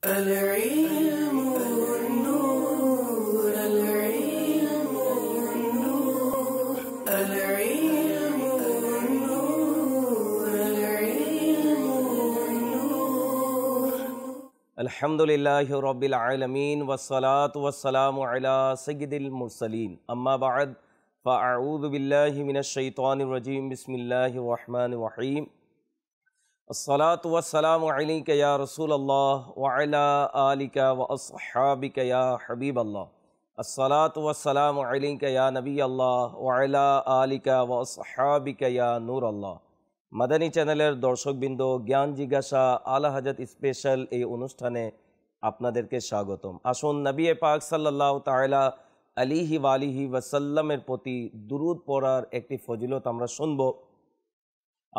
العلم والنور العلم والنور العلم والنور العلم والنور الحمد لله رب العالمين والصلاة والسلام على سيد المرسلين أما بعد فأعوذ بالله من الشيطان الرجيم بسم الله الرحمن الرحيم الصلاة والسلام عليك يا رسول الله وعلى آلك وأصحابك يا حبيب الله الصلاة والسلام عليك يا نبي الله وعلى آلك وأصحابك يا نور الله মাদানী চ্যানেলের দর্শকবৃন্দ জ্ঞান জিজ্ঞাসা আলা হযরত স্পেশাল এই অনুষ্ঠানে আপনাদেরকে স্বাগতম। আসুন নবী পাক সাল্লাল্লাহু তাআলা আলাইহি ওয়া আলিহি ওয়াসাল্লামের প্রতি দুরূদ পড়ার একটি ফজিলত আমরা শুনব।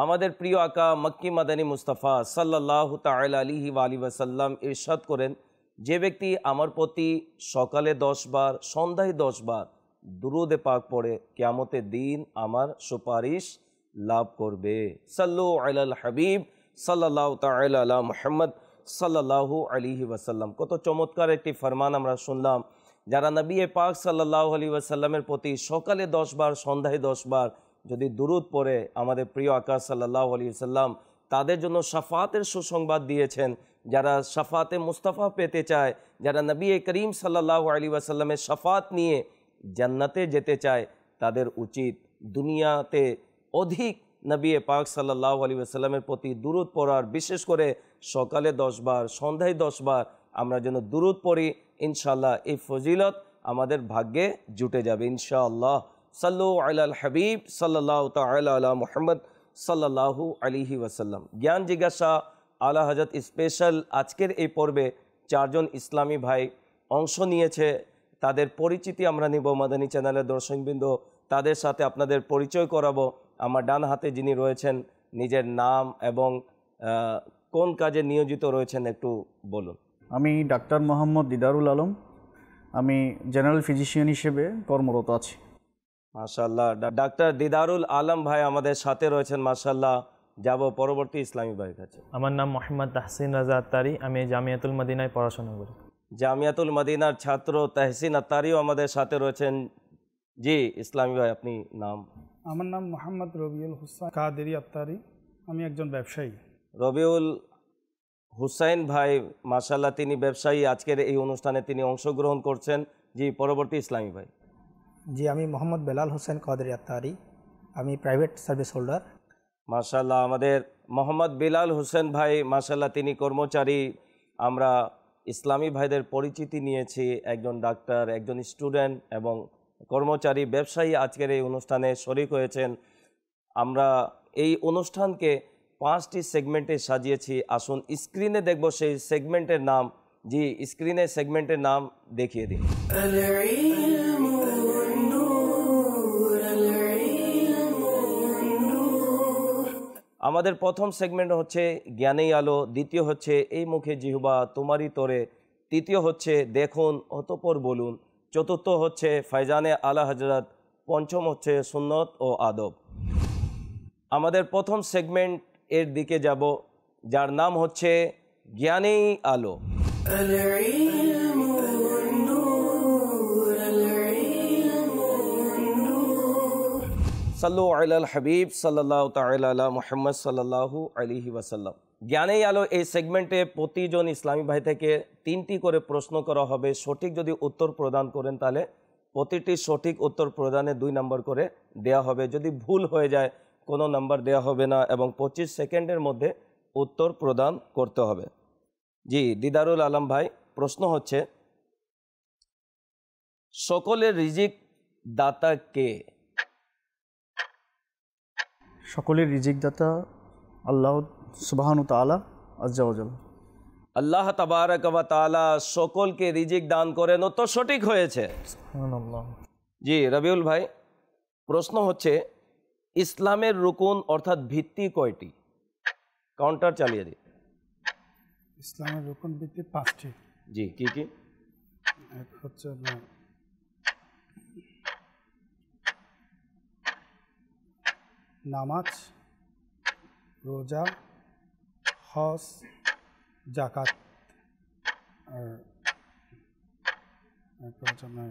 আমাদের প্রিয় আকা মক্কি মাদানী মুস্তাফা সাল্লাল্লাহু তাআলা আলাইহি ওয়া আলিহি ওয়াসাল্লাম ইরশাদ করেন, যে ব্যক্তি আমার প্রতি সকালে 10 বার সন্ধ্যায় 10 বার দুরূদে পাক পড়ে কিয়ামতের দিন আমার সুপারিশ লাভ করবে। সাল্লু আলাল হাবিব সাল্লাল্লাহু তাআলা আলা মুহাম্মদ সাল্লাল্লাহু আলাইহি ওয়াসাল্লাম। কত চমৎকার একটি ফরমান আমরা শুনলাম। যারা নবী পাক সাল্লাল্লাহু আলাইহি ওয়াসাল্লামের প্রতি সকালে 10 বার সন্ধ্যায় 10 বার যদি দুরূদ পড়ে আমাদের প্রিয় আকা সাল্লাল্লাহু আলাইহি ওয়াসাল্লাম তাদের জন্য শাফাতের সুসংবাদ দিয়েছেন। যারা শাফাতে মুস্তাফা পেতে চায়, যারা নবী করিম সাল্লাল্লাহু আলাইহি ওয়াসাল্লামের শাফাত নিয়ে জান্নাতে যেতে চায়, তাদের উচিত দুনিয়াতে অধিক নবী পাক সাল্লাল্লাহু আলাইহি ওয়াসাল্লামের প্রতি দুরূদ পড়ার, বিশেষ করে সকালে 10 বার সন্ধ্যায় 10 বার আমরা যেন দুরূদ পড়ি। ইনশাআল্লাহ এই ফজিলত আমাদের ভাগ্যে জুটে যাবে ইনশাআল্লাহ। সাল্লু আলাল হাবিব সাল্লাল্লাহু তাআলা আলা মুহাম্মদ সাল্লাল্লাহু আলাইহি ওয়াসাল্লাম। জ্ঞান জিজ্ঞাসা আলা হযরত স্পেশাল আজকের এই পর্বে 4 জন ইসলামী ভাই অংশ নিয়েছে। তাদের পরিচিতি আমরা নিব মাদানী চ্যানেলের দর্শকবৃন্দ, তাদের সাথে আপনাদের পরিচয় করাবো। আমার ডান হাতে যিনি রয়েছেন নিজের নাম এবং কোন কাজে নিয়োজিত রয়েছেন একটু বলুন। আমি ডাক্তার মোহাম্মদ দিদারুল আলম, আমি জেনারেল ফিজিশিয়ান হিসেবে কর্মরত আছি। মাশাআল্লাহ, ডাক্তার দিদারুল আলম ভাই আমাদের সাথে রয়েছেন। মাশাআল্লাহ, যাব পরবর্তী ইসলামী ভাইয়ের কাছে। আমার নাম মোহাম্মদ তাহসিন রাজা আত্তারি, আমি জামিয়াতুল মদিনায় পড়াশোনা করি। জামিয়াতুল মদিনার ছাত্র তাহসিন আত্তারিও আমাদের সাথে রয়েছেন। জি ইসলামী ভাই, আপনি নাম? আমার নাম মোহাম্মদ রবিউল হুসাইন কাদেরি আত্তারি, আমি একজন ব্যবসায়ী। রবিউল হুসাইন ভাই মাশাআল্লাহ তিনি ব্যবসায়ী, আজকের এই অনুষ্ঠানে তিনি অংশগ্রহণ করছেন। জি পরবর্তী ইসলামী ভাই। জি আমি মোহাম্মদ বেলাল হোসেন কাদেরি আত্তারি, আমি প্রাইভেট সার্ভিস হোল্ডার। মাশাআল্লাহ আমাদের মোহাম্মদ বেলাল হোসেন ভাই মাশাআল্লাহ তিনি কর্মচারী। আমরা ইসলামী ভাইদের পরিচিতি নিয়েছি, একজন ডাক্তার, একজন স্টুডেন্ট এবং কর্মচারী ব্যবসায়ী আজকের এই অনুষ্ঠানে শরিক হয়েছেন। আমরা এই অনুষ্ঠানকে 5টি সেগমেন্টে সাজিয়েছি। আসুন স্ক্রিনে দেখব সেই সেগমেন্টের নাম। জি স্ক্রিনে সেগমেন্টের নাম দেখিয়ে দিন। العلم والنور العلم والنور আমাদের প্রথম সেগমেন্ট হচ্ছে জ্ঞানেই আলো, দ্বিতীয় হচ্ছে এই মুখে জিহ্বা তোমারই তোরে, তৃতীয় হচ্ছে দেখুন অতঃপর বলুন, চতুর্থ হচ্ছে ফায়জানে আলা হযরত, পঞ্চম হচ্ছে সুন্নত ও আদব। আমাদের প্রথম সেগমেন্ট এর দিকে যাব, যার নাম হচ্ছে জ্ঞানেই আলো। العلم والنور العلم والنور সাল্লু আলাল হাবিব সাল্লাল্লাহু তাআলা আলা মুহাম্মদ সাল্লাল্লাহু আলাইহি ওয়াসাল্লাম। জ্ঞানেই আলো এই সেগমেন্টে প্রতিজন ইসলামী ভাই থেকে 3টি করে প্রশ্ন করা হবে। সঠিক যদি উত্তর প্রদান করেন তাহলে প্রতিটি সঠিক উত্তর প্রদানে 2 নম্বর করে দেয়া হবে। যদি ভুল হয়ে যায় কোনো নাম্বার দেয়া হবে না এবং 25 সেকেন্ডের মধ্যে উত্তর প্রদান করতে হবে। জি দিদারুল আলম ভাই, প্রশ্ন হচ্ছে সকলের রিজিক দাতা কে? সকলের রিজিক দাতা আল্লাহ সুবহানাহু তাআলা আজ্জা ওয়া জাল। আল্লাহ তাবারাক ওয়া তাআলা সকলকে রিজিক দান করেন। তো সঠিক হয়েছে। সুবহানাল্লাহ। জি রবিউল ভাই, প্রশ্ন হচ্ছে ইসলামের রুকুন অর্থাৎ ভিত্তি কয়টি? কাউন্টার চালিয়ে দিই। ইসলামের রুকন ভিত্তি 5টি। জি কি কি? এক হচ্ছে আপনার নামাজ, রোজা, হজ, জাকাত। প্রবচনে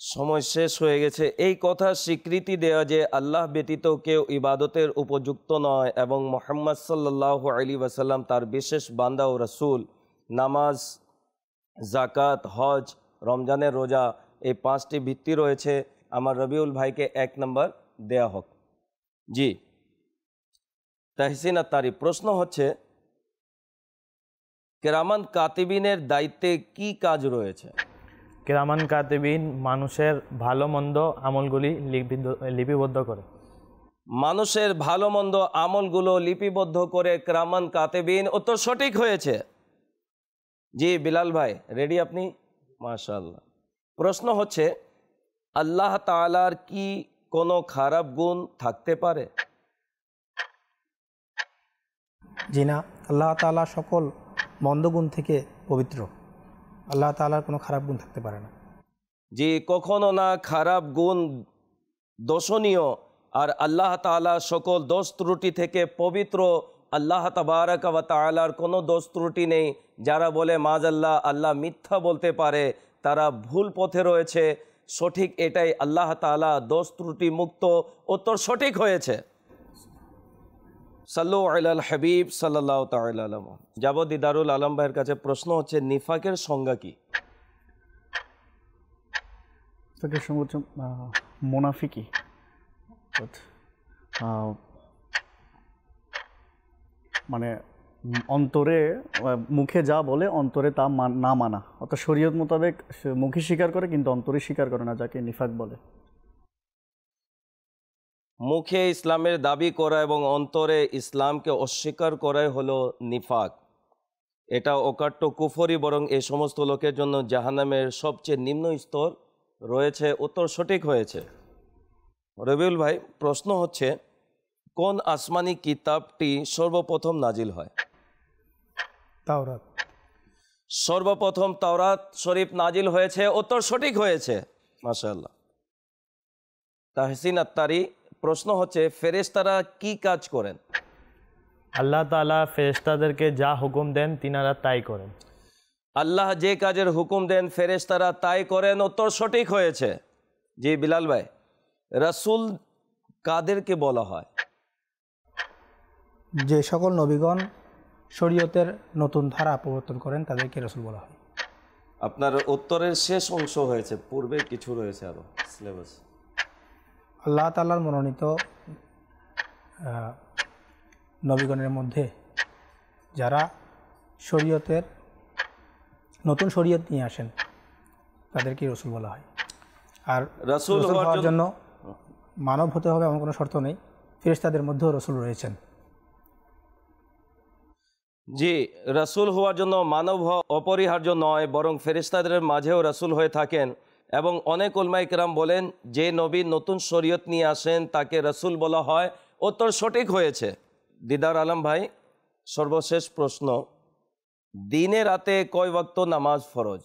সময় শেষ হয়ে গেছে। এই কথা স্বীকৃতি দেওয়া যে আল্লাহ ব্যতীত কেউ ইবাদতের উপযুক্ত নয় এবং মুহাম্মদ সাল্লাল্লাহু আলাইহি ওয়াসাল্লাম তার বিশেষ বান্দা ও রাসূল, নামাজ, জাকাত, হজ, রমজানের রোজা, এই 5টি ভিত্তি রয়েছে। আমার রবিউল ভাইকে 1 নম্বর দেয়া হোক। জি তাহসিন আত্তারি, প্রশ্ন হচ্ছে কিরামান কাতিবিনের দায়িত্বে কি কাজ রয়েছে? কিরামান কাতিবিন মানুষের ভালো মন্দ আমলগুলি লিপিবদ্ধ করে। মানুষের ভালো মন্দ আমলগুলো লিপিবদ্ধ করে কিরামান কাতিবিন। উত্তর সঠিক হয়েছে। জি বিলাল ভাই রেডি আপনি? মাশাআল্লাহ। প্রশ্ন হচ্ছে আল্লাহ তাআলার কি কোনো খারাপ গুণ থাকতে পারে? জি না, আল্লাহ তাআলা সকল মন্দ গুণ থেকে পবিত্র। আল্লাহ তাআলার কোনো খারাপ গুণ থাকতে পারে না। জি কখনো না, খারাপ গুণ দোষণীয়, আর আল্লাহ তাআলা সকল দোষ ত্রুটি থেকে পবিত্র। আল্লাহ তাবারাকা ওয়া তাআলার কোনো দোষ ত্রুটি নেই। যারা বলে মাযাল্লাহ আল্লাহ মিথ্যা বলতে পারে তারা ভুল পথে রয়েছে। সঠিক এটাই, আল্লাহ তাআলা দোষ ত্রুটি মুক্ত। উত্তর সঠিক হয়েছে। সাল্লু আলাল হাবিব সাল্লাল্লাহু তাআলা আলাইহি। যাব দিদারুল আলম ভাইয়ের কাছে। প্রশ্ন হচ্ছে নিফাকের সংজ্ঞা কি? তাকে সঙ্গে হচ্ছে মুনাফিকি, মানে অন্তরে মুখে যা বলে অন্তরে তা না মানা, অর্থাৎ শরীয়ত মোতাবেক মুখে স্বীকার করে কিন্তু অন্তরে স্বীকার করে না, যাকে নিফাক বলে। মুখে ইসলামের দাবি করা এবং অন্তরে ইসলামকে অস্বীকার করাই হলো নিফাক। এটা অকাট্য কুফরি, বরং এই সমস্ত লোকের জন্য জাহান্নামের সবচেয়ে নিম্ন স্তর রয়েছে। উত্তর সঠিক হয়েছে। রবিউল ভাই প্রশ্ন হচ্ছে কোন আসমানি কিতাবটি সর্বপ্রথম নাজিল হয়? তাওরাত। সর্বপ্রথম তাওরাত শরীফ নাজিল হয়েছে। উত্তর সঠিক হয়েছে। মাশাআল্লাহ। তাহসিন আত্তারি, প্রশ্ন হচ্ছে ফেরেশতারা কি কাজ করেন? আল্লাহ তাআলা ফেরেশতাদেরকে যা হুকুম দেন তিনারা তাই করেন। আল্লাহ যে কাজের হুকুম দেন ফেরেশতারা তাই করেন। উত্তর সঠিক হয়েছে। জি বিলাল ভাই, রাসূল কাদেরকে বলা হয়? যে সকল নবীগণ শরীয়তের নতুন ধারা প্রবর্তন করেন তাদেরকে রাসূল বলা হয়। আপনার উত্তরের শেষ অংশ হয়েছে, পূর্বে কিছু রয়েছে আরো সিলেবাস। আল্লাহ তাআলার মনোনীত নবীগণের মধ্যে যারা শরীয়তের নতুন শরীয়ত নিয়ে আসেন তাদেরকে রাসূল বলা হয়। আর রাসূল হওয়ার জন্য মানব হতে হবে এমন কোনো শর্ত নেই। ফেরেশতাদের মধ্যেও রাসূল রয়েছেন। জি, রাসূল হওয়ার জন্য মানব হওয়া অপরিহার্য নয়, বরং ফেরেশতাদের মাঝেও রাসূল হয়ে থাকেন। এবং অনেক উলামায়ে কেরাম বলেন যে নবী নতুন শরীয়ত নিয়ে আসেন তাকে রাসূল বলা হয়। উত্তর সঠিক হয়েছে। দিদার আলম ভাই সর্বশেষ প্রশ্ন, দিনে রাতে কয় ওয়াক্ত নামাজ ফরজ?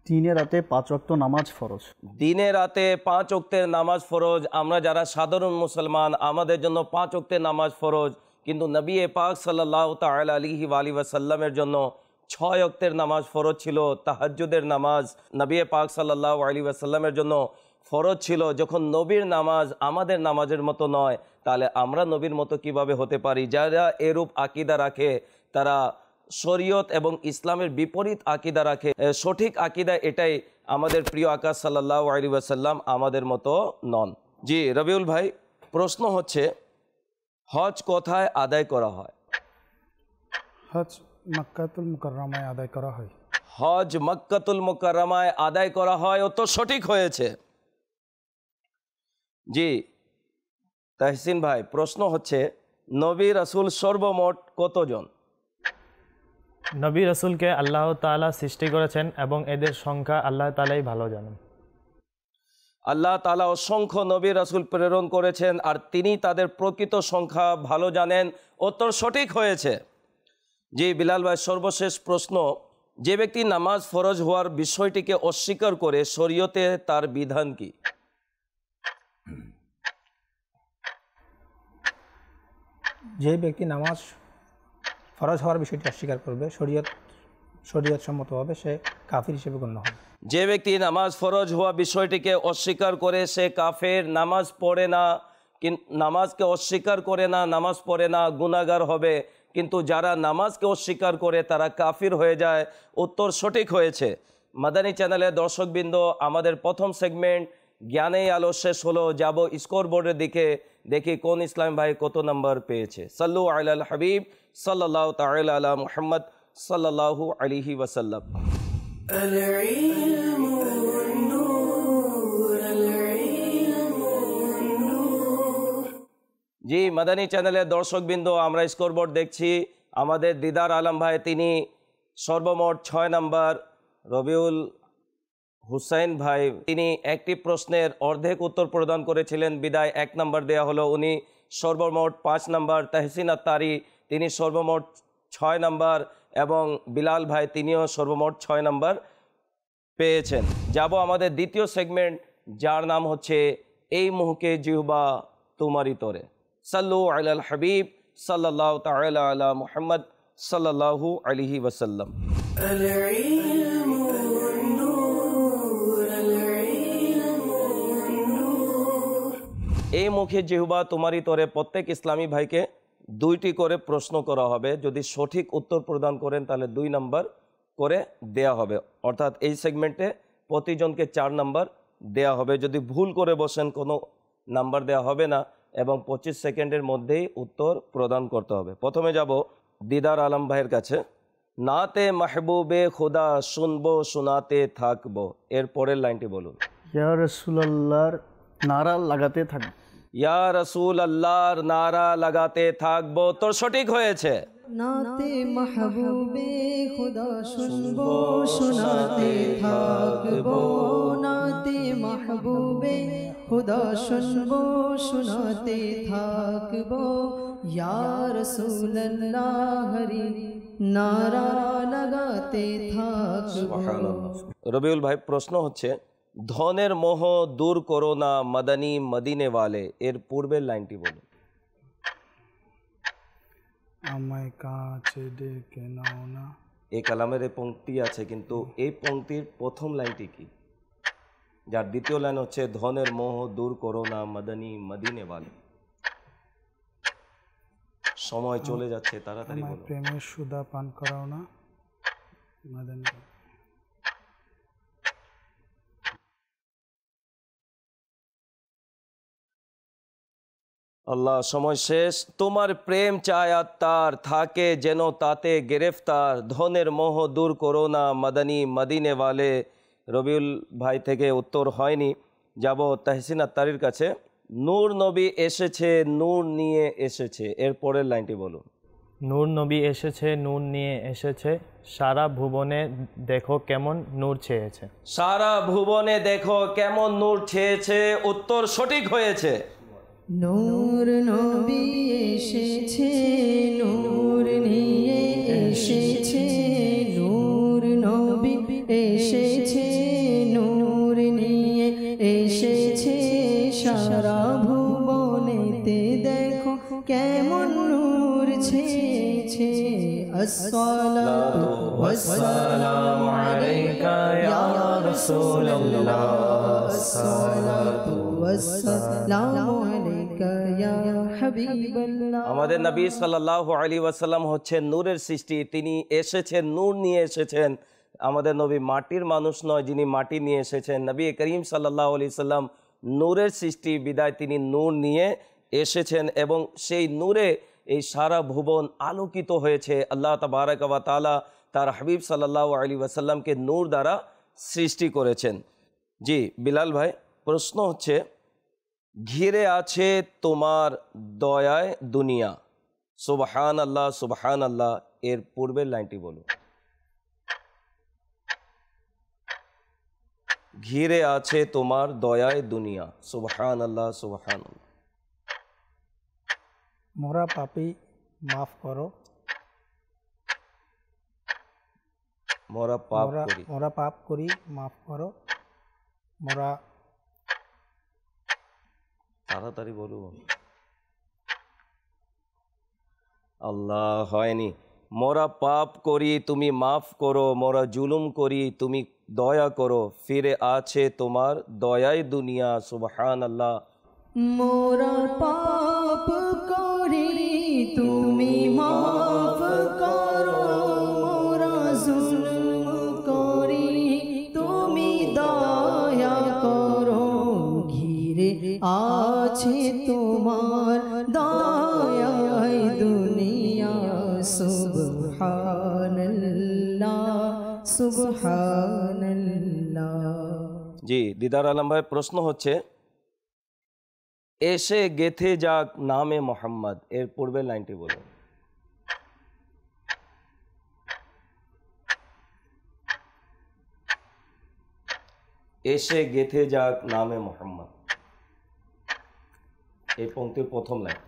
দিনে রাতে 5 ওয়াক্ত নামাজ ফরজ। দিনে রাতে 5 ওয়াক্তের নামাজ ফরজ। আমরা যারা সাধারণ মুসলমান আমাদের জন্য 5 ওয়াক্তের নামাজ ফরজ, কিন্তু নবী পাক সাল্লাল্লাহু তাআলা আলাইহি ওয়াসাল্লামের জন্য 6 ওয়াক্তের নামাজ ফরজ ছিল। তাহাজ্জুদের নামাজ নবী পাক সাল্লাল্লাহু আলাইহি ওয়াসাল্লামের জন্য ফরজ ছিল। যখন নবীর নামাজ আমাদের নামাজের মতো নয়, তাহলে আমরা নবীর মতো কিভাবে হতে পারি? যারা এরূপ আকীদা রাখে তারা শরীয়ত এবং ইসলামের বিপরীত আকীদা রাখে। সঠিক আকীদা এটাই, আমাদের প্রিয় আকা সাল্লাল্লাহু আলাইহি ওয়াসাল্লাম আমাদের মতো নন। জি রবিউল ভাই, প্রশ্ন হচ্ছে হজ কোথায় আদায় করা হয়? হজ মক্কাতুল মুকাররমায় আদায় করা হয়। হজ মক্কাতুল মুকাররমায় আদায় করা হয়। ও তো সঠিক হয়েছে। জি তাহসিন ভাই, প্রশ্ন হচ্ছে নবী রাসূল সর্বমোট কতজন? নবী রাসূলকে আল্লাহ তাআলা সৃষ্টি করেছেন এবং এদের সংখ্যা আল্লাহ তাআলাই ভালো জানেন। আল্লাহ তাআলা অসংখ্য নবী রাসূল প্রেরণ করেছেন আর তিনি তাদের প্রকৃত সংখ্যা ভালো জানেন। উত্তর সঠিক হয়েছে। জি বিলাল ভাই, সর্বশেষ প্রশ্ন, যে ব্যক্তি নামাজ ফরজ হওয়ার বিষয়টিকে অস্বীকার করে শরীয়তে তার বিধান কি? যে ব্যক্তি নামাজ ফরজ হওয়ার বিষয়টি অস্বীকার করবে, শরীয়ত সম্মতভাবে সে কাফির হিসেবে গণ্য হবে। যে ব্যক্তি নামাজ ফরজ হওয়া বিষয়টিকে অস্বীকার করে সে কাফের, নামাজ পড়ে না, নামাজকে অস্বীকার করে না, নামাজ পড়ে না, গুনাহগার হবে। কিন্তু যারা নামাজকে অস্বীকার করে তারা কাফির হয়ে যায়। উত্তর সঠিক হয়েছে। মাদানী চ্যানেলের দর্শকবৃন্দ, আমাদের প্রথম সেগমেন্ট জ্ঞানেই আলো শেষ হলো। যাব স্কোর বোর্ডের দিকে, দেখি কোন ইসলাম ভাই কত নাম্বার পেয়েছে। সাল্লু আলাল হাবিব সাল্লাল্লাহু তাআলা আলা মুহাম্মদ সাল্লাল্লাহু আলাইহি ওয়াসাল্লাম। العلم والنور العلم والنور জি, মাদানী চ্যানেলের দর্শকবৃন্দ, আমরা স্কোরবোর্ড দেখছি। আমাদের দিদার আলম ভাই তিনি সর্বমোট 6 নাম্বার, রবিউল হুসাইন ভাই তিনি একটি প্রশ্নের অর্ধেক উত্তর প্রদান করেছিলেন, বিদায় 1 নাম্বার দেয়া হলো। উনি সর্বমোট 5 নাম্বার। তাহসিন আত্তারি তিনি সর্বমোট 6 নাম্বার এবং বিলাল ভাই তিনিও সর্বমোট 6 নাম্বার পেয়েছেন। যাব আমাদের দ্বিতীয় সেগমেন্ট, যার নাম হচ্ছে এই মুহকে জিহবা তোমারি তরে। সাল্লু আলাল হাবিব সাল্লাল্লাহু তাআলা আলা মুহাম্মদ সাল্লাল্লাহু আলাইহি ওয়াসাল্লাম। العلم والنور العلم والنور এই মুখে জিহবা তোমারি তরে প্রত্যেক ইসলামী ভাইকে 2টি করে প্রশ্ন করা হবে। যদি সঠিক উত্তর প্রদান করেন তাহলে 2 নাম্বার করে দেয়া হবে, অর্থাৎ এই সেগমেন্টে প্রতিজনকে 4 নাম্বার দেয়া হবে। যদি ভুল করে বসেন কোনো নাম্বার দেয়া হবে না এবং 25 সেকেন্ডের মধ্যেই উত্তর প্রদান করতে হবে। প্রথমে যাব দিদার আলম ভাইয়ের কাছে। নাতে মাহবুবে খুদা শুনবো শোনাতে থাকবো, এর পরের লাইনটি বলুন। ইয়া রাসূলুল্লাহর নারা লাগাতে থাকবে। ইয়া রাসূল আল্লাহর নারা লাগাতে থাকবো, তোর সঠিক হয়েছে। নাতে মাহবুবে খুদা শুনবো শোনাতে থাকবো, নাতে মাহবুবে খুদা শুনবো শোনাতে থাকবো, ইয়া রাসূলুল্লাহ হরি নারা লাগাতে থাকবো। রবিউল ভাই, প্রশ্ন হচ্ছে ধনের মোহ দূর করো না মাদানী মদিনে ওয়ালে, এর পূর্বের লাইনটি বলুন। আমায় কাছে ডেকে নাও না। এই কালামের এই পংক্তি আছে, কিন্তু এই পংক্তির প্রথম লাইনটি কি? যার দ্বিতীয় লাইন হচ্ছে ধনের মোহ দূর করো না মাদানী মদিনে ওয়ালে। সময় চলে যাচ্ছে, তাড়াতাড়ি আমায় বলুন। প্রেমের সুধা পান করাও না। মাদানী আল্লাহ, সময় শেষ। তোমার প্রেম চায় আত্মার, থাকে যেন তাতে গ্রেফতার, ধনের মোহ দূর করো না মাদানী মদিনে ওয়ালে। রবিউল ভাই থেকে উত্তর হয়নি। যাব তাহসিন আত্তারির কাছে। নূর নবী এসেছে, নূর নিয়ে এসেছে, এর পরের লাইনটি বলুন। নূর নবী এসেছে, নূর নিয়ে এসেছে, সারা ভুবনে দেখো কেমন নূর ছেয়েছে। সারা ভুবনে দেখো কেমন নূর ছেয়েছে, উত্তর সঠিক হয়েছে। নূর নবী এসেছে, নূর নিয়ে এসেছে, নূর নবী এসেছে, নূর নিয়ে এসেছে, সারা ভুবনেতে দেখো কেমন নূর ছেয়েছে। আসসালাতু ওয়াসসালামু আলাইকা ইয়া রাসূলুল্লাহ, আসসালাতু ওয়াসসালামু আলাইকা ইয়া হাবিবাল্লাহ। আমাদের নবী সাল্লাল্লাহু আলাইহি ওয়াসাল্লাম হচ্ছেন নূরের সৃষ্টি। তিনি এসেছেন, নূর নিয়ে এসেছেন। আমাদের নবী মাটির মানুষ নয়, যিনি মাটি নিয়ে এসেছেন। নবী করিম সাল্লাল্লাহু আলাইহি সাল্লাম নূরের সৃষ্টি, বিদায় তিনি নূর নিয়ে এসেছেন এবং সেই নূরে এই সারা ভুবন আলোকিত হয়েছে। আল্লাহ তাবারাক ওয়া তাআলা তার হাবিব সাল্লাল্লাহু আলাইহি ওয়াসাল্লামকে নূর দ্বারা সৃষ্টি করেছেন। জি বিলাল ভাই, প্রশ্ন হচ্ছে ঘিরে আছে তোমার দয়ায় দুনিয়া, সুবহান আল্লাহ সুবহান আল্লাহ, এর পূর্বের লাইনটি বলুন। ঘিরে আছে তোমার দয়ায় দুনিয়া, সুবহান আল্লাহ সুবহান আল্লাহ। মোরা পাপী মাফ করো, মোরা পাপ করি, মোরা পাপ করি মাফ করো, মোরা তাড়াতাড়ি বলুন। আল্লাহ, হয়নি। মোরা পাপ করি তুমি মাফ করো, মোরা জুলুম করি তুমি দয়া করো, ফিরে আছে তোমার দয়ায় দুনিয়া। সুবহানাল্লাহ। মোরা পাপ করি তুমি মাফ করো, মোরা জুলুম করি তুমি দয়া করো, ঘিরে আছে তোমার দয়ায় দুনিয়া। সুবহানাল্লাহ সুবহানাল্লাহ। জি দিদার আলম ভাই, প্রশ্ন হচ্ছে এসে গেথে যাক নামে মোহাম্মদ, এর পূর্বের লাইনটি বলুন। এসে গেথে যাক নামে মোহাম্মদ, এই পংক্তির প্রথম লাইন।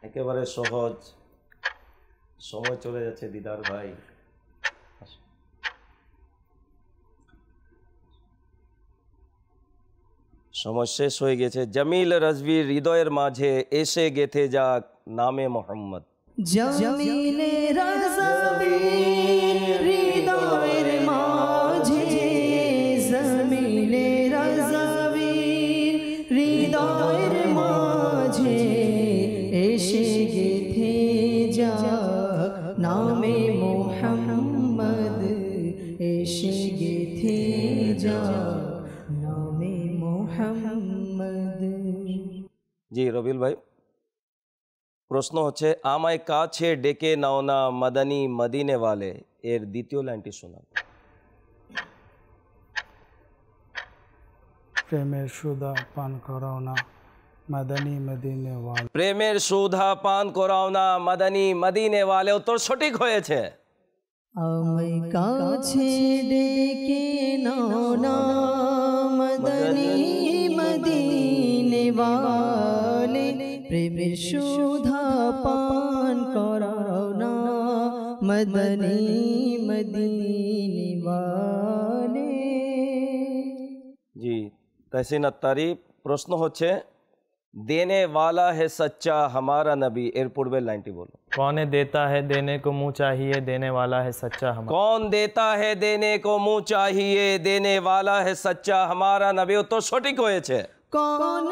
একেবারে সহজ, সময় চলে যাচ্ছে দিদার ভাই। সময় শেষ হয়ে গেছে। জামিল রাজভীর হৃদয়ের মাঝে এসে গেথে যাক নামে মোহাম্মদ। জামিলে রাজবীর হৃদয়ের মাঝে, জামিলে রাজবীর হৃদয়ের মাঝে এসে গেথে যাক নামে মোহাম্মদ, এসে গেথে যাক নামে মোহাম্মদ। জি রবিউল ভাই, প্রশ্ন হচ্ছে আমায় কাছে ডেকে নাও না মাদানী মদিনে ওয়ালে, এর দ্বিতীয় লাইনটি শোনাব। প্রেমের সুধা পান করাও না মাদানী মদিনে ওয়াল। প্রেমের সুধা পান করাও না মাদানী মদিনে ওয়ালে, উত্তর সঠিক হয়েছে। আমায় কাছে ডেকে নাও না মদনী মদিনে ওয়ালে, প্রেমের সুধা পান করাও না মদনী মদিনে ওয়ালে। জি তহসিন আত্তারি, প্রশ্ন হচ্ছে দেনে वाला है सच्चा हमारा नबी, এর পূর্বের লাইনটি বলো। कौन देता है देने को मुँह चाहिए, देने वाला है सच्चा हमारा। कौन देता है देने को मुँह चाहिए, देने वाला है सच्चा हमारा नबी, উত্তর সঠিক হয়েছে। कौन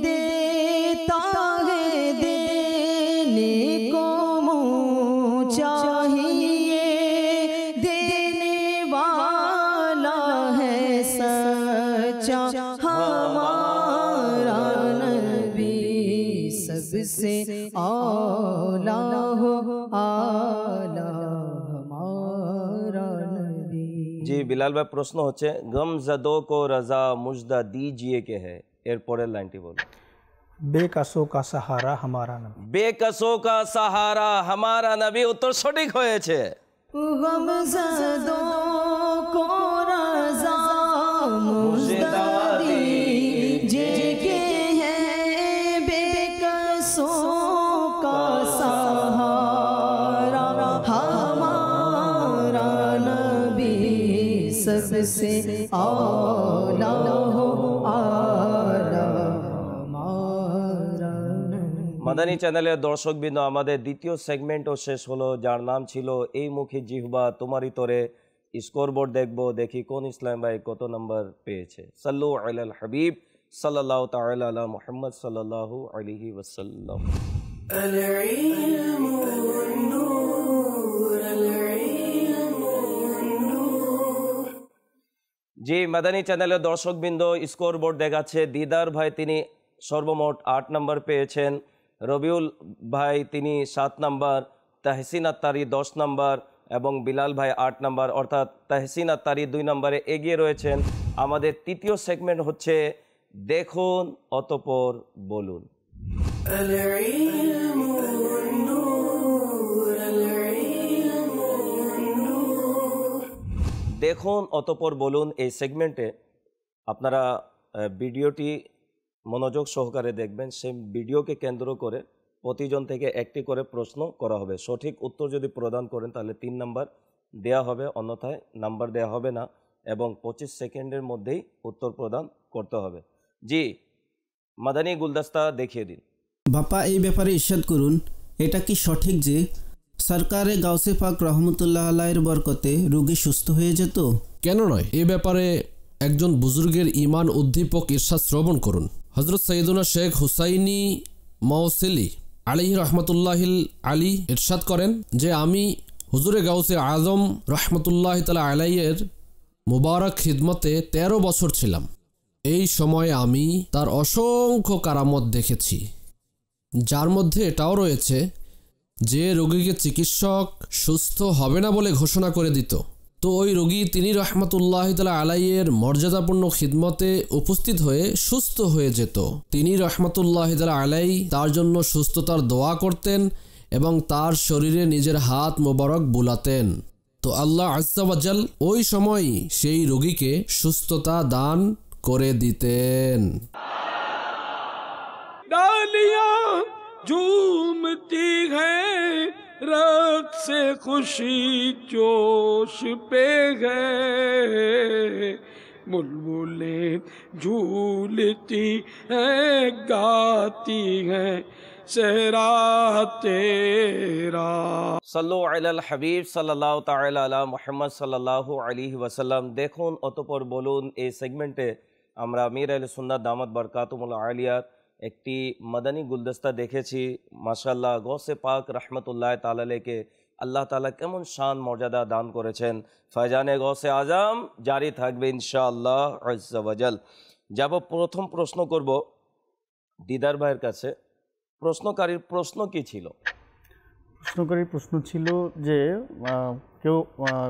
देता है देने को मुँह चाहिए, देने वाला है सच्चा हमारा नबी, सबसे आला हो आला हमारा नबी। জি বিলাল ভাই, প্রশ্ন হচ্ছে গম জদো কো রাজা মুজদা দीजिए কে है, এর পরের লাইনটি বলো। बेकसों का सहारा हमारा नबी। বেকসো কা সাহারা হামারা নবী, উত্তর সঠিক হয়েছে। गमज़दों को रज़ा मुज़दा दीजिए के है, बेकसों का सहारा हमारा नबी, सबसे आला हो आला हमारा नबी। মাদানী চ্যানেলের দর্শকবৃন্দ, আমাদের দ্বিতীয় সেগমেন্টও শেষ হলো, যার নাম ছিল এই মুখী জিহ্বা তোমারই তরে। স্কোরবোর্ড দেখব, দেখি কোন ইসলাম ভাই কত নাম্বার পেয়েছে। সাল্লু আলাল হাবিব সাল্লাল্লাহু তাআলা আলা মুহাম্মদ সাল্লাল্লাহু আলাইহি ওয়াসাল্লাম। العلم والنور، العلم والنور। জি মাদানী চ্যানেলের দর্শকবৃন্দ, স্কোরবোর্ড দেখাচ্ছে দিদার ভাই তিনি সর্বমোট 8 নাম্বার পেয়েছেন, রবিউল ভাই তিনি 7 নাম্বার, তাহসিন আত্তারি 10 নাম্বার এবং বিলাল ভাই 8 নাম্বার, অর্থাৎ তাহসিন আত্তারি 2 নম্বরে এগিয়ে রয়েছেন। আমাদের তৃতীয় সেগমেন্ট হচ্ছে দেখুন অতঃপর বলুন। العلم والنور، العلم والنور। দেখুন অতঃপর বলুন এই সেগমেন্টে আপনারা ভিডিওটি মনোযোগ সহকারে দেখবেন। সেই ভিডিওকে কেন্দ্র করে প্রতিজন থেকে একটি করে প্রশ্ন করা হবে। সঠিক উত্তর যদি প্রদান করেন তাহলে 3 নাম্বার দেয়া হবে, অন্যথায় নাম্বার দেয়া হবে না এবং 25 সেকেন্ডের মধ্যেই উত্তর প্রদান করতে হবে। জি মাদানী গুলদস্তা দেখিয়ে দিন। বাপা এই ব্যাপারে ইরশাদ করুন, এটা কি সঠিক যে সরকারে গাউসে পাক রহমতুল্লাহ আলাইয়ের বরকতে রোগী সুস্থ হয়ে যেত? কেন নয়, এ ব্যাপারে একজন বুজুর্গের ঈমান উদ্দীপক ইরশাদ শ্রবণ করুন। হযরত সৈয়দুনা শেখ হুসাইনি মাওসিলি আলাইহি রহমতুল্লাহিল আলী ইরশাদ করেন যে আমি হুজুরে গাউসে আজম রহমতুল্লাহ তাআলা আলাইয়ের মুবারক খিদমতে 13 বছর ছিলাম। এই সময়ে আমি তার অসংখ্য কারামত দেখেছি, যার মধ্যে এটাও রয়েছে যে রোগীকে চিকিৎসক সুস্থ হবে না বলে ঘোষণা করে দিত, তো ওই রোগী তিনি রহমতুল্লাহ তাআলা আলাইয়ের মর্যাদাপূর্ণ খিদমতে উপস্থিত হয়ে সুস্থ হয়ে যেত। তিনি রহমতুল্লাহ তাআলা আলাই তার জন্য সুস্থতার দোয়া করতেন এবং তার শরীরে নিজের হাত মোবারক বুলাতেন। তো আল্লাহ আজ্জা ওয়া জাল ওই সময় সেই রোগীকে সুস্থতা দান করে দিতেন। डालियां झूमती हैं, रक्त से खुशी जोश पे है, बुलबुलें झूलती हैं, गाती हैं सेहरा तेरा। সাল্লু আলাল হাবিব সাল্লাল্লাহু তাআলা আলা মুহাম্মদ সাল্লাল্লাহু আলাইহি ওয়াসাল্লাম। দেখুন অতঃপর বলুন এই সেগমেন্টে আমরা আমির আহলে সুন্নাত দামাত বরকাতুহুল আলিয়াত একটি মাদানী গুলদস্তা দেখেছি। মাশাআল্লাহ, গৌসে পাক রহমতুল্লাহ তাআলা আলাইকে আল্লাহ তাআলা কেমন শান মর্যাদা দান করেছেন। ফয়জানে গৌসে আজম জারি থাকবে ইনশাআল্লাহ আজ্জা ওয়া জাল। যাব প্রথম প্রশ্ন করব দিদার ভাইয়ের কাছে। প্রশ্নকারীর প্রশ্ন কি ছিল? প্রশ্নকারীর প্রশ্ন ছিল যে কেউ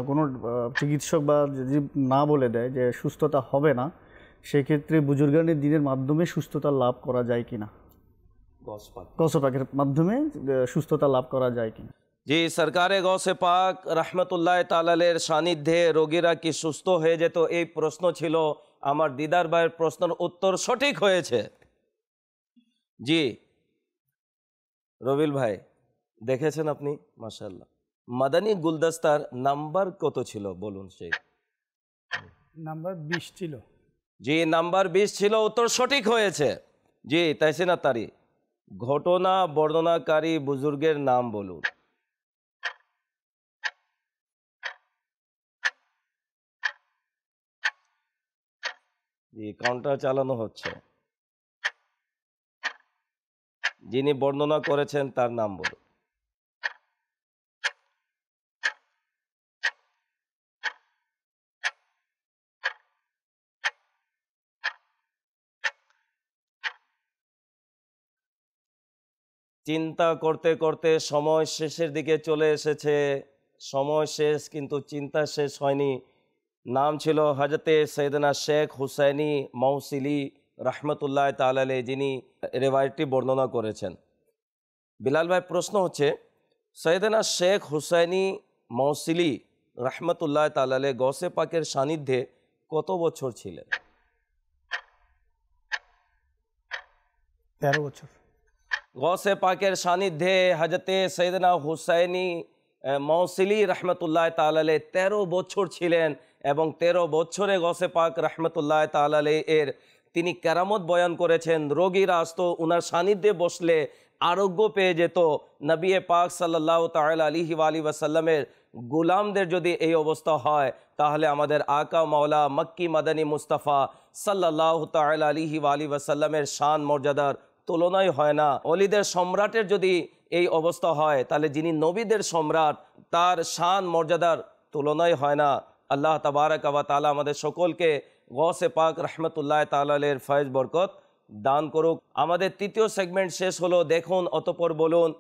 কোনো চিকিৎসক বা যদি না বলে দেয় যে সুস্থতা হবে না, সেক্ষেত্রে বুজুর্গানের দিনের মাধ্যমে সুস্থতা লাভ করা যায় কিনা, গৌসে পাকের মাধ্যমে সুস্থতা লাভ করা যায় কিনা। জি, সরকারে গৌসে পাক রহমতুল্লাহ তাআলার সান্নিধ্যে রোগীরা কি সুস্থ হয়ে যেত, এই প্রশ্ন ছিল। আমার দিদার ভাইয়ের প্রশ্নের উত্তর সঠিক হয়েছে। জি রবিল ভাই, দেখেছেন আপনি? মাশাআল্লাহ। মাদানী গুলদস্তার নাম্বার কত ছিল বলুন? সেই নাম্বার 20 ছিল। জি, নাম্বার 20 ছিল, উত্তর সঠিক হয়েছে। জি তাহসিন আত্তারি, ঘটনা বর্ণনাকারী বুজুর্গের নাম বলুন। জি কাউন্টার চালানো হচ্ছে। যিনি বর্ণনা করেছেন তার নাম বলুন। চিন্তা করতে করতে সময় শেষের দিকে চলে এসেছে। সময় শেষ কিন্তু চিন্তা শেষ হয়নি। নাম ছিল হযরতে সৈয়দনা শেখ হুসাইনি মাওসিলি রহমতুল্লাহ তাআলা আলাইহি, যিনি রিওয়ায়াতটি বর্ণনা করেছেন। বিলাল ভাই, প্রশ্ন হচ্ছে সৈয়দনা শেখ হুসাইনি মাওসিলি রহমতুল্লাহ তাআলা আলাইহি গৌসে পাকের সান্নিধ্যে কত বছর ছিলেন? 13 বছর। গৌসে পাকের সান্নিধ্যে হযরতে সৈয়দনা হুসাইনি মাওসিলি রহমতুল্লাহ তাআলা আলাইহি 13 বছর ছিলেন এবং 13 বছরে গৌসে পাক রহমতুল্লাহ তাআলা আলাইহি এর তিনি কেরামত বয়ান করেছেন। রোগীরা আসতো, উনার সান্নিধ্যে বসলে আরোগ্য পেয়ে যেত। নবী পাক সাল্লাল্লাহু তাআলা আলাইহি ওয়া আলিহি ওয়াসাল্লামের গোলামদের যদি এই অবস্থা হয়, তাহলে আমাদের আকা মাওলা মক্কি মাদানী মুস্তাফা সাল্লাল্লাহু তাআলা আলাইহি ওয়া আলিহি ওয়াসাল্লামের শান মর্যাদার তুলনাই হয় না। অলিদের সম্রাটের যদি এই অবস্থা হয়, তাহলে যিনি নবীদের সম্রাট তার শান মর্যাদার তুলনাই হয় না। আল্লাহ তাবারাক ওয়া তাআলা আমাদের সকলকে গৌসে পাক রহমতুল্লাহ তাআলা আলাইহির ফয়েজ বরকত দান করুক। আমাদের তৃতীয় সেগমেন্ট শেষ হলো। দেখুন অতঃপর বলুন।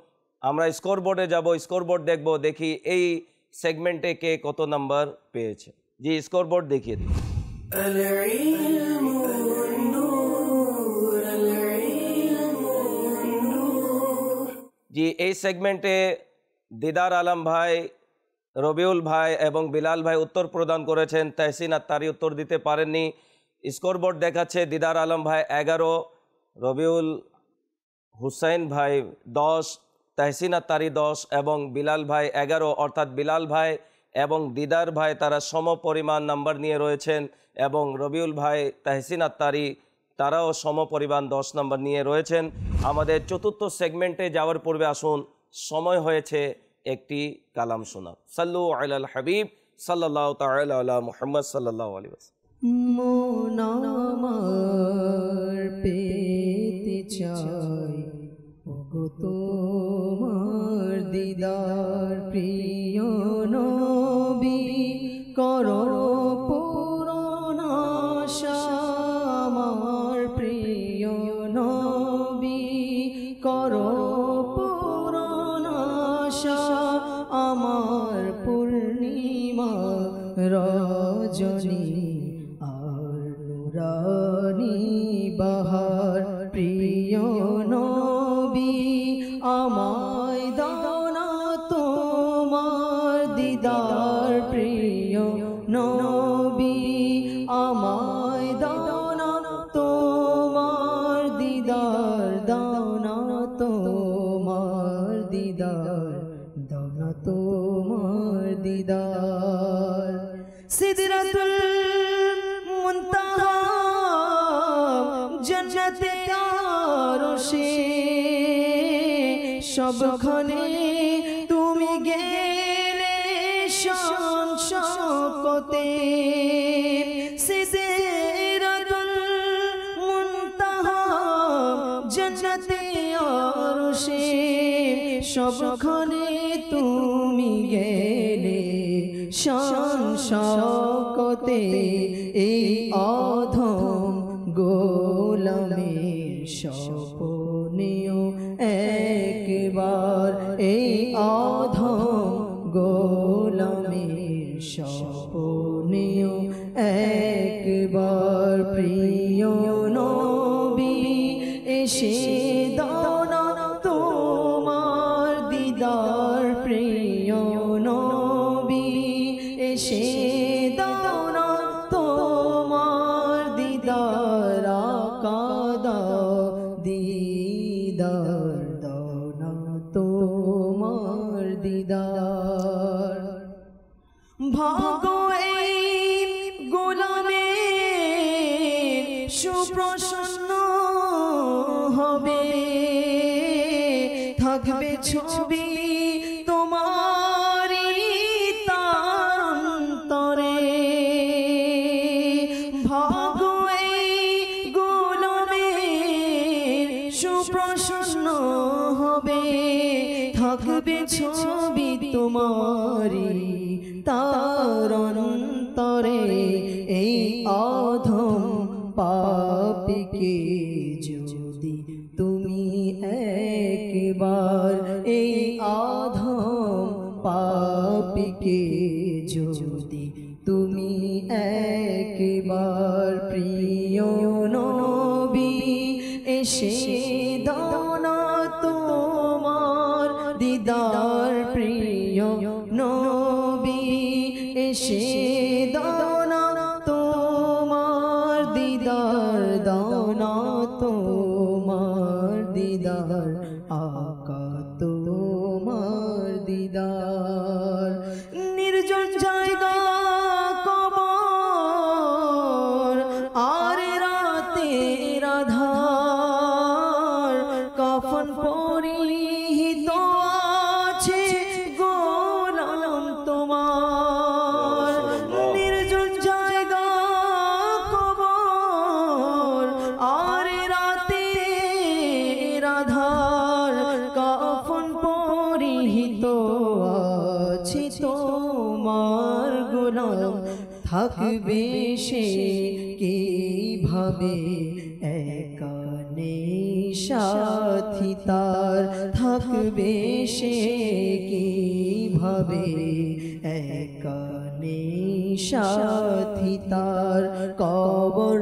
আমরা স্কোরবোর্ডে যাব, স্কোরবোর্ড দেখব, দেখি এই সেগমেন্টে কে কত নাম্বার পেয়েছে। জি স্কোরবোর্ড দেখিয়ে দিন। জি এই সেগমেন্টে দিদার আলম ভাই, রবিউল ভাই এবং বিলাল ভাই উত্তর প্রদান করেছেন। তাহসিন আত্তারি উত্তর দিতে পারেননি। স্কোরবোর্ড দেখাচ্ছে দিদার আলম ভাই 11, রবিউল হুসাইন ভাই 10, তাহসিন আত্তারি 10 এবং বিলাল ভাই 11। অর্থাৎ বিলাল ভাই এবং দিদার ভাই তারা সম পরিমাণ নাম্বার নিয়ে রয়েছেন এবং রবিউল ভাই, তাহসিন আত্তারি তারাও সমপরিমাণ 10 নম্বর নিয়ে রয়েছেন। আমাদের চতুর্থ সেগমেন্টে যাওয়ার পূর্বে আসুন, সময় হয়েছে একটি কালাম শোনার। সাল্লু আলাল হাবিব সাল্লাল্লাহু তাআলা আলা মুহাম্মদ সাল্লাল্লাহু আলাইহি ওয়াসাল্লাম। মন আমার পেতে চাই ওগো তোমার দিদার, প্রিয় নবী করো পূরণ আশা আমার, প্রিয় নবী করো পূরণ আশা আমার, পূর্ণিমা রজনী আর নুরানি বাহার, প্রিয় নবী আমায় দাও না তোমার দিদার, প্রিয় নবী আমায় দাও না তোমার দিদার, দাও না তোমার দিদার, দাও না তোমার দিদার। সিদরাতুল মুনতাহা জান্নাতে আরশে সবখানে তুমি গেলে শান শওকতে, সিদরাতুল মুনতাহা জান্নাতে আরশে সবখানে তুমি গেলে শান শওকতে, এই অধম গোলামের স্বপ্নেও একবার, এই অধম গোলামের স্বপ্নেও একবার, প্রিয় নবী এসে দাও না তোমার দিদার, প্রিয় নবী এসে দাও না তোমার দিদার, আকা দাও দিদার, দাও না তোমার দিদার। ভাগো এই গোলামের সুপ্রসন্ন হবে, থাকবে ছবি তোমারি তার অন্তরে, ভাগো এই গোলামের সুপ্রসন্ন হবে, থাকবে ছবি তোমারি তার অন্তরে, এই অধম পাপীকে যদি তুমি একবার, এই অধম পাপীকে যদি তুমি একবার, প্রিয় নবী এসে দাও না তোমার দিদার, প্রিয় নবী এসে দাও না তোমার দিদার, দাও না তোমার দিদার, আকা তোমার দিদার। নির্জন জায়গা কবর আর রাতের আধার, কাফন পরিহিত আছে গোলাম তোমার, নির্জন জায়গা কবর আর রাতের আধার, কাফন পরিহিত আছে তোমার গোলাম, থাকবে সে কিভাবে একানে সাথী তার, থাকবে সে কিভাবে একানে সাথী তার, কবর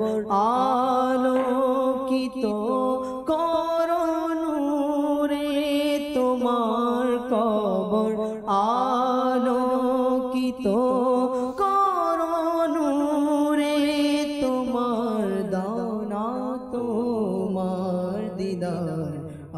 আলোকিত করো নূরে তোমার, কবর আলোকিত করো নূরে তোমার, দাও না তোমার দিদার,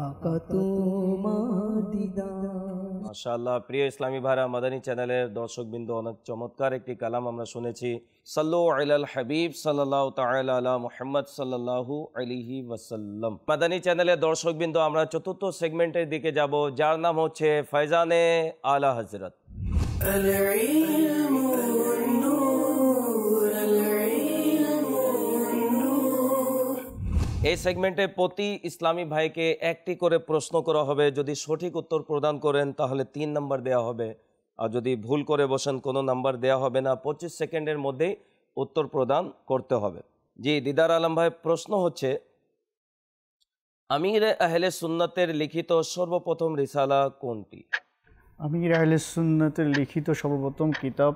আকা তোমার দিদার। মাশাআল্লাহ, প্রিয় ইসলামী ভাইরা, মাদানী চ্যানেলের দর্শকবৃন্দ, অনেক চমৎকার একটি কালাম আমরা শুনেছি। সাল্লু আলাল হাবিব সাল্লাল্লাহু তাআলা আলা মুহাম্মদ সাল্লাল্লাহু আলাইহি ওয়াসাল্লাম। মাদানী চ্যানেলের দর্শকবৃন্দ, আমরা চতুর্থ সেগমেন্টের দিকে যাব, যার নাম হচ্ছে ফয়জানে আলা হযরত। এই সেগমেন্টে প্রতি ইসলামী ভাইকে একটি করে প্রশ্ন করা হবে। যদি সঠিক উত্তর প্রদান করেন তাহলে 3 নাম্বার দেওয়া হবে, আর যদি ভুল করে বসেন কোনো নাম্বার দেওয়া হবে না। 25 সেকেন্ডের মধ্যেই উত্তর প্রদান করতে হবে। জি দিদার আলম ভাই, প্রশ্ন হচ্ছে আমির আহলে সুন্নতের লিখিত সর্বপ্রথম রিসালা কোনটি? আমির আহলে সুন্নতের লিখিত সর্বপ্রথম কিতাব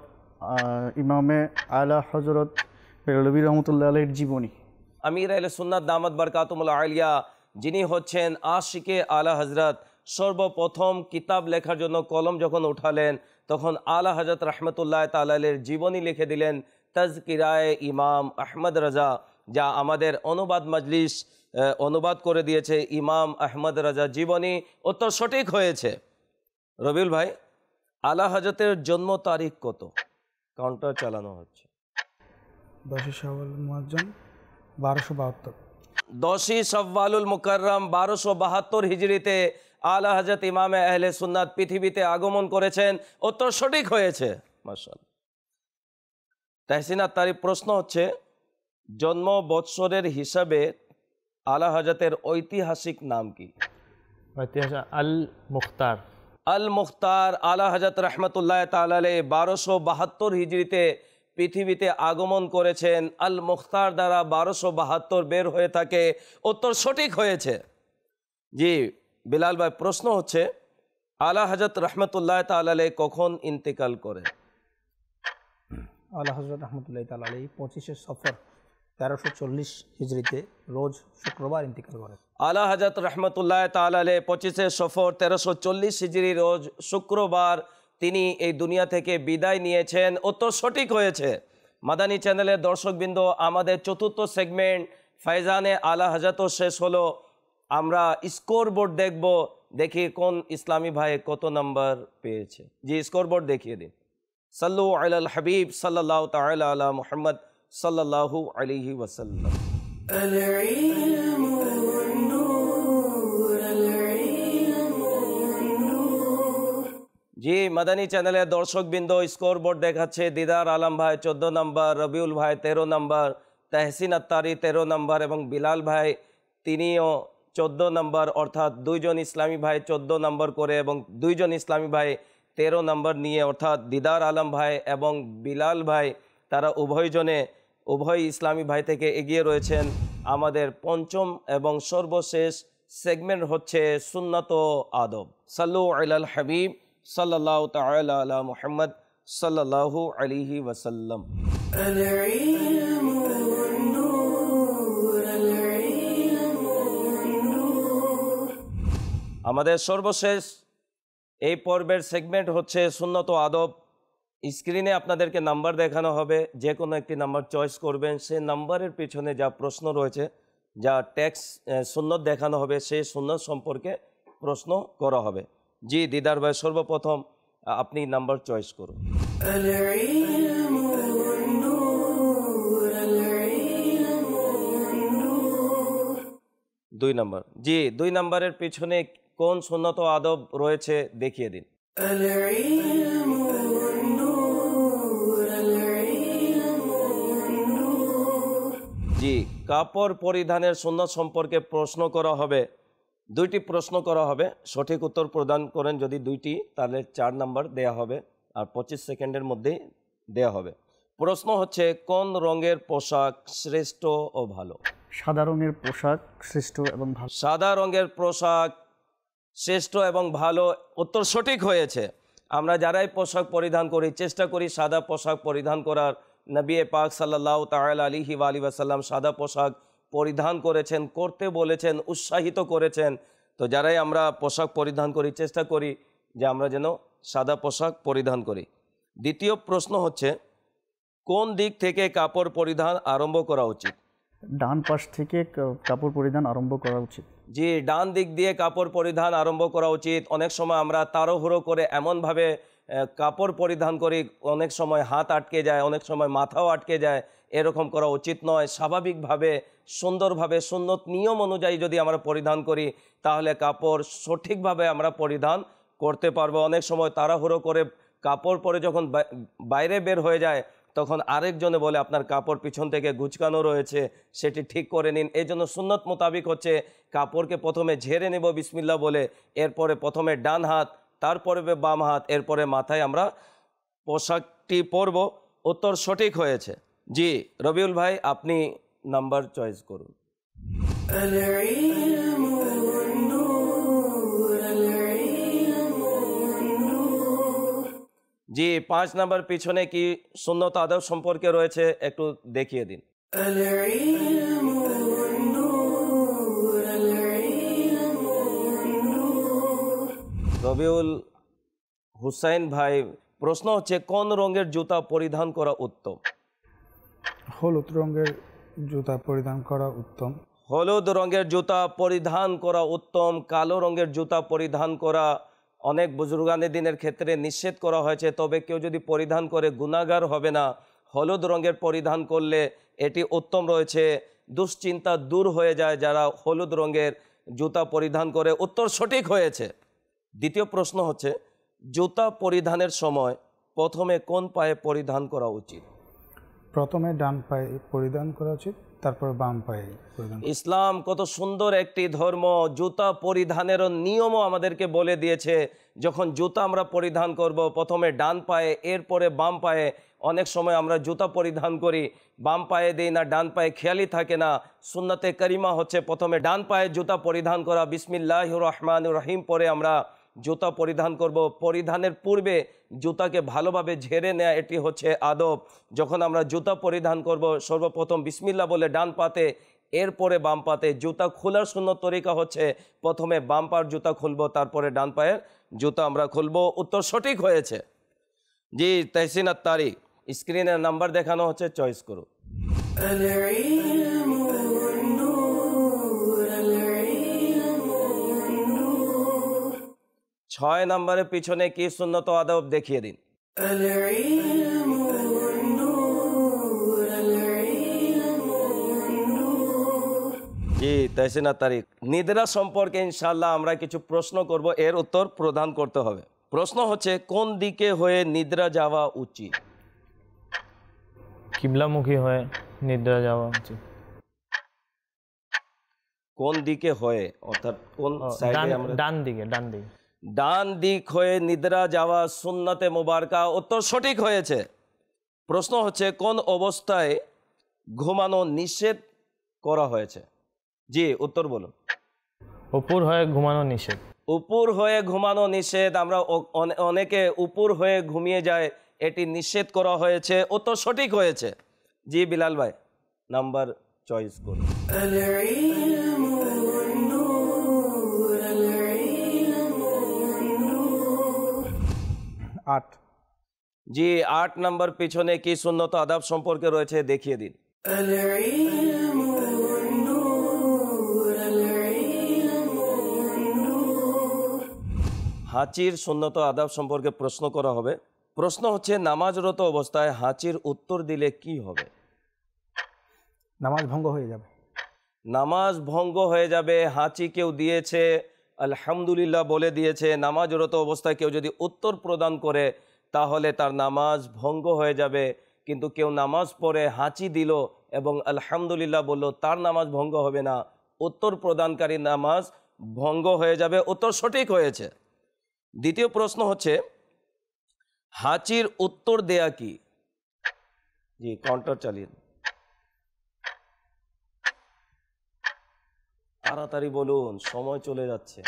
ইমামে আলা হযরত বেরলভী রহমতুল্লাহ আলাইহির জীবনী। আমির আহলে সুন্নাত দামাত বারকাতুহুল আলিয়া, যিনি হচ্ছেন আশিকে আলা হযরত, সর্বপ্রথম কিতাব লেখার জন্য কলম যখন উঠালেন তখন আলা হযরত রহমতুল্লাহ তাআলা আলাইহির জীবনী লিখে দিলেন, তাজকিরায়ে ইমাম আহমদ রাজা, যা আমাদের অনুবাদ মজলিস অনুবাদ করে দিয়েছে ইমাম আহমদ রাজা জীবনী। উত্তর সঠিক হয়েছে। রবিউল ভাই, আলা হযরতের জন্ম তারিখ কত? কাউন্টার চালানো হচ্ছে। 10 শাওয়াল মুআজ্জম 1272। 10 শাওয়ালুল মুকাররম 1272 হিজরিতে আলা হযরত ইমামে আহলে সুন্নাত পৃথিবীতে আগমন করেছেন। উত্তর সঠিক হয়েছে, মাশাআল্লাহ। তাহসিন আত্তারি, প্রশ্ন হচ্ছে জন্ম বৎসরের হিসাবে আলা হযরতের ঐতিহাসিক নাম কি? ঐতিহাসিক আল মুখতার। আল মুখতার আলা হযরত রহমতুল্লাহ তাআলা আলাইহি 1272 হিজরিতে পৃথিবীতে আগমন করেছেন। আল মুখতার দ্বারা 1272 বের হয়ে থাকে। উত্তর সঠিক হয়েছে। জি বিলাল ভাই, প্রশ্ন হচ্ছে আলা হযরত রহমতুল্লাহ তাআলা আলাইহি কখন ইন্তেকাল করেন? আলা হযরত রহমতুল্লাহ তাআলা আলাইহি 25 সফর 1340 হিজরিতে রোজ শুক্রবার ইন্তেকাল করেন। আলা হযরত রহমতুল্লাহ তাআলা আলাইহি 25 সফর 1340 হিজরি রোজ শুক্রবার তিনি এই দুনিয়া থেকে বিদায় নিয়েছেন। উত্তর সঠিক হয়েছে। মাদানী চ্যানেলের দর্শকবৃন্দ, আমাদের চতুর্থ সেগমেন্ট ফয়জানে আলা হযরত শেষ হলো। আমরা স্কোর বোর্ড দেখব, দেখি কোন ইসলামী ভাই কত নাম্বার পেয়েছে। জি স্কোর বোর্ড দেখিয়ে দিন। সাল্লু আলাল হাবিব সাল্লাল্লাহু তাআলা আলা মুহাম্মদ সাল্লাল্লাহু আলাইহি ওয়াসাল্লাম। জি মাদানী চ্যানেলের দর্শকবৃন্দ, স্কোর বোর্ড দেখাচ্ছে দিদার আলম ভাই 14 নম্বর, রবিউল ভাই 13 নম্বর, তাহসিন আত্তারি 13 নম্বর এবং বিলাল ভাই তিনিও 14 নম্বর, অর্থাৎ 2 জন ইসলামী ভাই 14 নম্বর করে এবং 2 জন ইসলামী ভাই 13 নম্বর নিয়ে, অর্থাৎ দিদার আলম ভাই এবং বিলাল ভাই তারা উভয় ইসলামী ভাই থেকে এগিয়ে রয়েছেন। আমাদের পঞ্চম এবং সর্বশেষ সেগমেন্ট হচ্ছে সুন্নাত ও আদব। সাল্লু আলাল হাবিব সাল্লাল্লাহু তাআলা আলা মুহাম্মদ সাল্লাল্লাহু আলাইহি ওয়াসাল্লাম। আমাদের সর্বশেষ এই পর্বের সেগমেন্ট হচ্ছে সুন্নাত ও আদব। স্ক্রিনে আপনাদেরকে নাম্বার দেখানো হবে, যে কোনো একটি নাম্বার চয়েস করবেন। সেই নাম্বারের পিছনে যা প্রশ্ন রয়েছে, যা টেক্সট সুন্নত দেখানো হবে, সেই সুন্নত সম্পর্কে প্রশ্ন করা হবে। জি দিদার ভাই, সর্বপ্রথম আপনি নাম্বার চয়েস করুন। দুই নাম্বার। জি 2 নাম্বারের পিছনে কোন সুন্নত ও আদব রয়েছে দেখিয়ে দিন। জি কাপড় পরিধানের সুন্নত সম্পর্কে প্রশ্ন করা হবে। 2টি প্রশ্ন করা হবে, সঠিক উত্তর প্রদান করেন যদি 2টি, তাহলে 4 নাম্বার দেয়া হবে আর 25 সেকেন্ডের মধ্যেই দেয়া হবে। প্রশ্ন হচ্ছে কোন রঙের পোশাক শ্রেষ্ঠ ও ভালো? সাদা রঙের পোশাক শ্রেষ্ঠ এবং ভালো। সাদা রঙের পোশাক শ্রেষ্ঠ এবং ভালো। উত্তর সঠিক হয়েছে। আমরা যারাই পোশাক পরিধান করি চেষ্টা করি সাদা পোশাক পরিধান করার। নবী পাক সাল্লাল্লাহু তাআলা আলাইহি ওয়াসাল্লাম সাদা পোশাক পরিধান করেছেন, করতে বলেছেন, উৎসাহিত করেছেন। তো যারাই আমরা পোশাক পরিধান করি চেষ্টা করি যে আমরা যেন সাদা পোশাক পরিধান করি। দ্বিতীয় প্রশ্ন হচ্ছে কোন দিক থেকে কাপড় পরিধান আরম্ভ করা উচিত? ডান পাশ থেকে কাপড় পরিধান আরম্ভ করা উচিত? জি, ডান দিক দিয়ে কাপড় পরিধান আরম্ভ করা উচিত। অনেক সময় আমরা তাড়াহুড়ো করে এমনভাবে কাপড় পরিধান করি, অনেক সময় হাত আটকে যায়, অনেক সময় মাথাও আটকে যায়। এরকম করা উচিত নয়। স্বাভাবিকভাবে সুন্দরভাবে সুন্নত নিয়ম অনুযায়ী যদি আমরা পরিধান করি তাহলে কাপড় সঠিকভাবে আমরা পরিধান করতে পারবো। অনেক সময় তাড়াহুড়ো করে কাপড় পরে যখন বাইরে বের হয়ে যায় তখন আরেকজনে বলে আপনার কাপড় পিছন থেকে গুচকানো রয়েছে, সেটি ঠিক করে নিন। এই জন্য সুন্নত মোতাবিক হচ্ছে কাপড়কে প্রথমে ঝেড়ে নেব বিসমিল্লাহ বলে, এরপরে প্রথমে ডান হাত, তারপরে বাম হাত, এরপরে মাথায় আমরা পোশাকটি পরব। উত্তর সঠিক হয়েছে। জি রবিউল ভাই, আপনি নাম্বার চয়েস করুন। জি 5 নাম্বার পিছনে কি সুন্নত আদব সম্পর্কে রয়েছে একটু দেখিয়ে দিন। রবিউল হুসাইন ভাই, প্রশ্ন হচ্ছে কোন রঙের জুতা পরিধান করা উত্তম? হলুদ রঙের জুতা পরিধান করা উত্তম। হলুদ রঙের জুতা পরিধান করা উত্তম। কালো রঙের জুতা পরিধান করা অনেক বুজুর্গানে দিনের ক্ষেত্রে নিষেধ করা হয়েছে, তবে কেউ যদি পরিধান করে গুনাহগার হবে না। হলুদ রঙের পরিধান করলে এটি উত্তম রয়েছে, দুশ্চিন্তা দূর হয়ে যায় যারা হলুদ রঙের জুতা পরিধান করে। উত্তর সঠিক হয়েছে। দ্বিতীয় প্রশ্ন হচ্ছে জুতা পরিধানের সময় প্রথমে কোন পায়ে পরিধান করা উচিত? প্রথমে ডান পায়ে পরিধান করা উচিত, তারপর বাম পায়ে পরিধান। ইসলাম কত সুন্দর একটি ধর্ম, জুতা পরিধানের নিয়মও আমাদেরকে বলে দিয়েছে। যখন জুতা আমরা পরিধান করব প্রথমে ডান পায়ে, এরপরে বাম পায়ে। অনেক সময় আমরা জুতা পরিধান করি বাম পায়ে দিই না, ডান পায়ে খেয়ালই থাকে না। সুন্নতে করিমা হচ্ছে প্রথমে ডান পায়ে জুতা পরিধান করা, বিসমিল্লাহির রহমানির রহিম পরে আমরা জুতা পরিধান করব। পরিধানের পূর্বে জুতাকে ভালোভাবে ঝেড়ে নেওয়া, এটি হচ্ছে আদব। যখন আমরা জুতা পরিধান করব সর্বপ্রথম বিসমিল্লাহ বলে ডান পাতে, এরপরে বাম পাতে। জুতা খোলার সুন্নত তরিকা হচ্ছে প্রথমে বাম পার জুতা খুলব, তারপরে ডান পায়ের জুতা আমরা খুলব। উত্তর সঠিক হয়েছে। জি তাহসিন আত্তারি, স্ক্রিনের নাম্বার দেখানো হচ্ছে, চয়েস করুন। 6 নম্বরের পিছনে কি সুন্নত আদব দেখিয়ে দিন। জি তাহসিনা তারিক, নিদ্রা সম্পর্কে ইনশাআল্লাহ আমরা কিছু প্রশ্ন করব, এর উত্তর প্রদান করতে হবে। প্রশ্ন হচ্ছে কোন দিকে হয়ে নিদ্রা যাওয়া উচিত? কিবলামুখী হয়ে নিদ্রা যাওয়া উচিত। কোন দিকে হয়ে অর্থাৎ কোন সাইডে? আমরা ডান দিকে। ডান দিক হয়ে নিদ্রা যাওয়া সুন্নতে মুবারকা। উত্তর সঠিক হয়েছে। প্রশ্ন হচ্ছে কোন অবস্থায় ঘুমানো নিষেধ করা হয়েছে? জি উত্তর বলুন। উপর হয়ে ঘুমানো নিষেধ। উপর হয়ে ঘুমানো নিষেধ। আমরা অনেকে উপর হয়ে ঘুমিয়ে যায়, এটি নিষেধ করা হয়েছে। উত্তর সঠিক হয়েছে। জি বিলাল ভাই, নাম্বার চয়েস করুন। 8। জি 8 নাম্বার পিছনে কি সুন্নত আদাব সম্পর্কে রয়েছে দেখিয়ে দিন। হাঁচির সুন্নত আদাব সম্পর্কে প্রশ্ন করা হবে। প্রশ্ন হচ্ছে নামাজরত অবস্থায় হাঁচির উত্তর দিলে কি হবে? নামাজ ভঙ্গ হয়ে যাবে। নামাজ ভঙ্গ হয়ে যাবে। হাঁচি কেউ দিয়েছে, আলহামদুলিল্লাহ বলে দিয়েছে, নামাজরত অবস্থায় কেউ যদি উত্তর প্রদান করে তাহলে তার নামাজ ভঙ্গ হয়ে যাবে। কিন্তু কেউ নামাজ পড়ে হাঁচি দিল এবং আলহামদুলিল্লাহ বলল, তার নামাজ ভঙ্গ হবে না, উত্তর প্রদানকারী নামাজ ভঙ্গ হয়ে যাবে। উত্তর সঠিক হয়েছে। দ্বিতীয় প্রশ্ন হচ্ছে হাঁচির উত্তর দেয়া কি? জি কাউন্টার চালিয়ে তাড়াতাড়ি বলুন, সময় চলে যাচ্ছে।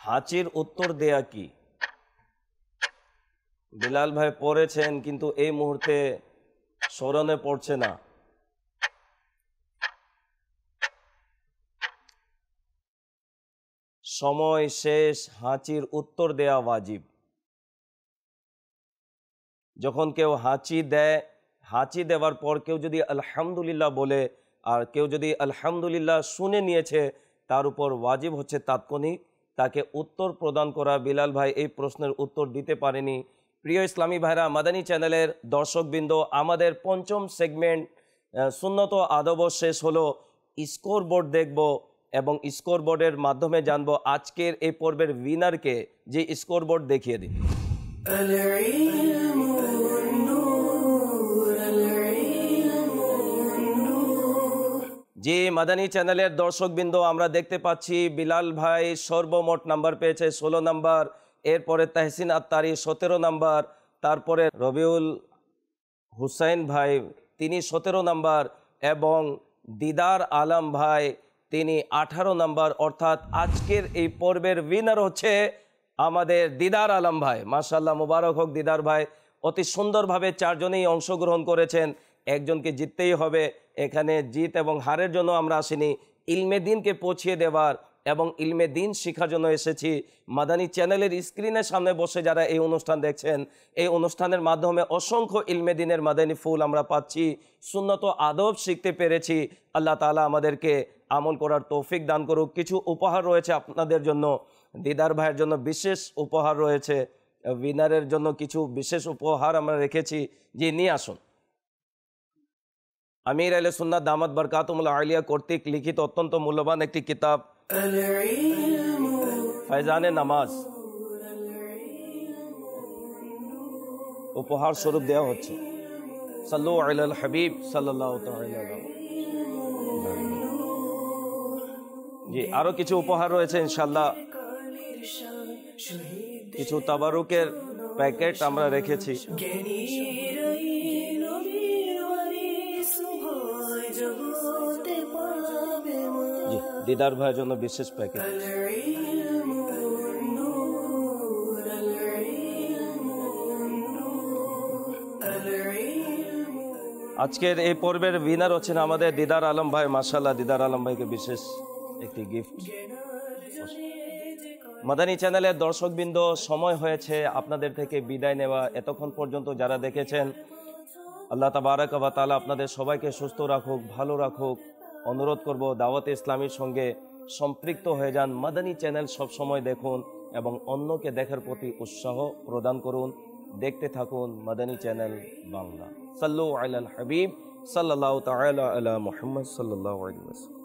হাঁচির উত্তর দেয়া কি? বিলাল ভাই পড়েছেন কিন্তু এই মুহূর্তে স্মরণে পড়ছে না। সময় শেষ। হাঁচির উত্তর দেয়া ওয়াজিব। যখন কেউ হাঁচি দেয়, হাঁচি দেওয়ার পর কেউ যদি আলহামদুলিল্লাহ বলে আর কেউ যদি আলহামদুলিল্লাহ শুনে নিয়েছে, তার উপর ওয়াজিব হচ্ছে তাৎক্ষণিক তাকে উত্তর প্রদান করা। বিলাল ভাই এই প্রশ্নের উত্তর দিতে পারেনি। প্রিয় ইসলামী ভাইরা, মাদানী চ্যানেলের দর্শকবৃন্দ, আমাদের পঞ্চম সেগমেন্ট সুন্নত আদব শেষ হলো। স্কোর বোর্ড দেখব এবং স্কোর বোর্ডের মাধ্যমে জানবো আজকের এই পর্বের উইনারকে। যে স্কোর বোর্ড দেখিয়ে দিন। জি মাদানী চ্যানেলের দর্শকবৃন্দ, আমরা দেখতে পাচ্ছি বিলাল ভাই সর্বমোট নাম্বার পেয়েছে 16 নাম্বার, এরপরে তাহসিন আত্তারি 17 নাম্বার, তারপরে রবিউল হুসাইন ভাই তিনি 17 নাম্বার এবং দিদার আলম ভাই তিনি 18 নাম্বার। অর্থাৎ আজকের এই পর্বের উইনার হচ্ছে আমাদের দিদার আলম ভাই। মাশাআল্লাহ, মুবারক হোক দিদার ভাই। অতি সুন্দরভাবে চারজনেই অংশগ্রহণ করেছেন, একজনকে জিততেই হবে। এখানে জিত এবং হারের জন্য আমরা আসিনি, ইলমে দিনকে পৌঁছিয়ে দেওয়ার এবং ইলমে দিন শেখার জন্য এসেছি। মাদানী চ্যানেলের স্ক্রিনের সামনে বসে যারা এই অনুষ্ঠান দেখছেন, এই অনুষ্ঠানের মাধ্যমে অসংখ্য ইলমে দিনের মাদানী ফুল আমরা পাচ্ছি, সুন্নত আদব শিখতে পেরেছি। আল্লাহ তাআলা আমাদেরকে আমল করার তৌফিক দান করুক। কিছু উপহার রয়েছে আপনাদের জন্য, দিদার ভাইয়ের জন্য বিশেষ উপহার রয়েছে, উইনারের জন্য কিছু বিশেষ উপহার আমরা রেখেছি। যে নিয়ে আসুন। আমির আহলে সুন্নাত দামাত বরকাতুহুল আলিয়া কর্তৃক লিখিত অত্যন্ত মূল্যবান একটি কিতাব ফায়জানে নামাজ উপহার স্বরূপ দেওয়া হচ্ছে। সাল্লু আলাল হাবিব সাল্লাল্লাহু তাআলা আলাইহি। জি আরো কিছু উপহার রয়েছে ইনশাআল্লাহ। কিছু তাবারুকের প্যাকেট আমরা রেখেছি। জি দিদার ভাইয়ের জন্য বিশেষ প্যাকেট। আজকের এই পর্বের উইনার হচ্ছেন আমাদের দিদার আলম ভাই। মাশাআল্লাহ, দিদার আলম ভাইকে বিশেষ একটি গিফট। মাদানী চ্যানেলের দর্শকবৃন্দ, সময় হয়েছে আপনাদের থেকে বিদায় নেওয়া। এতক্ষণ পর্যন্ত যারা দেখেছেন, আল্লাহ তাবারাক ওয়া তাআলা আপনাদের সবাইকে সুস্থ রাখুক, ভালো রাখুক। অনুরোধ করব দাওয়াতে ইসলামীর সঙ্গে সম্পৃক্ত হয়ে যান। মাদানী চ্যানেল সব সময় দেখুন এবং অন্যকে দেখার প্রতি উৎসাহ প্রদান করুন। দেখতে থাকুন মাদানী চ্যানেল বাংলা। সাল্লু আলাল হাবিব সাল্লাল্লাহু তাআলা আলা মুহাম্মদ সাল্লাল্লাহু আলাইহি ওয়াসাল্লাম।